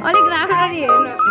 अलिक राम्ररी हेर्नु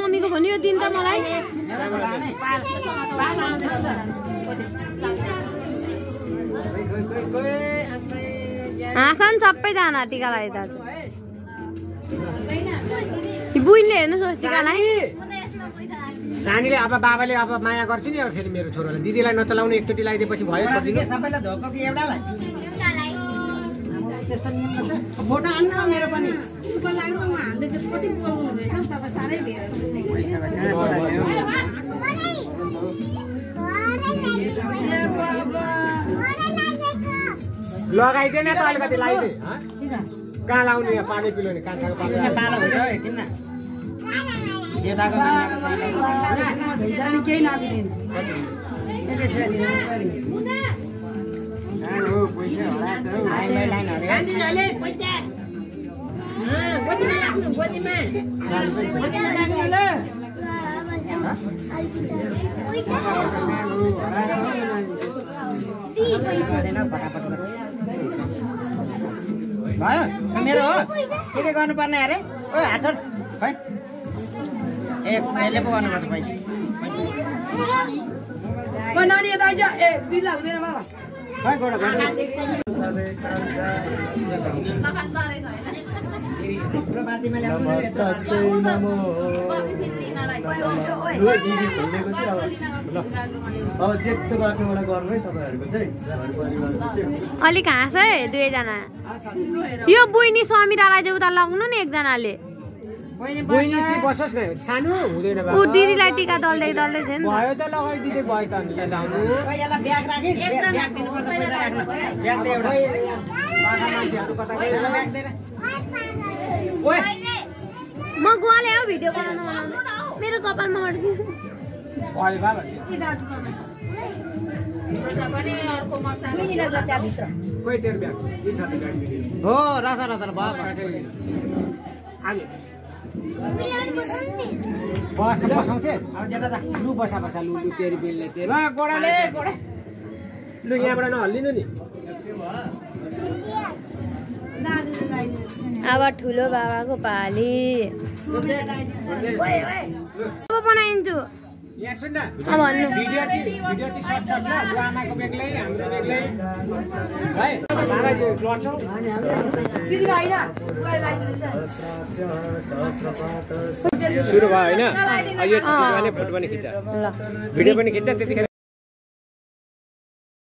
मम्मीको भन्यो दिन त मलाई हाँसन सबैजना टिका लगाए दाजु नानीले हेर्नु स्वस्तिकालाई नानीले अब बाबाले अब माया गर्छ नि अब फेरि मेरो छोरालाई दिदीलाई नचलाउने एकचोटि लगाइदिएपछि भयो सबैलाई धोको कि एउटालाई त्यस्तो नियम छ फोटो आल्नु मेरो पनि लाग्नु म हाल्दै चाहिँ कति बोल्नु हुँदैछ तपाईँ सारै धेरै लगाइदिएन त अलिकति लगाइदिए कहाँ लाउने पानी पिलाउने कान्छाको पानी पालो हुन्छ एकछिन न केही नबिदिनु भयो मेरो हो के गर्नुपर्ने अरे ओ हात छोड खै ए यसले पो गर्नुपर्छ खै नानी यता आइज ए बिल्ला हुँदैन बाबा खै गोडा अब चेक्टो बाटोबाट गर्नु है तपाईँहरूको चाहिँ अलिक हाँस है दुवैजना यो बुइनी समिरालाई चाहिँ उता लग्नु नि एकजनाले बहिनी चाहिँ बसोस् न सानो हुँदैन ऊ दिदीलाई टिका दल्दै दल्दै छ नि भयो त लगाइदिँदै भयो त अनि लाउनु यसलाई ब्याग राखी ब्याग दिनुपर्छ पैसा राख्न ब्याग दे एउटा मान्छेहरू कता ब्याग दे म गुवाले हो भिडियो बनाउनु मेरो कपालमा अड्क्यो हो रासा रासा भयो बस बसाउँछस् लु बसा बसा लु लु तेरी बेलले तेरी गोडाले गोडा लु यहाँबाट नहल्लिनु नि अब ठुलो बाबाको पाली अब बनाइदिन्छु यहाँ सुन न भन्नु भिडियो चाहिँ सर्ट सर्ट ल आमाको बेग्लै हाम्रो बेग्लै है सारा यो लड्छौ सुरु भयो होइन यो फोटो पनि खिच्छ भिडियो पनि खिच्छ त्यतिखेर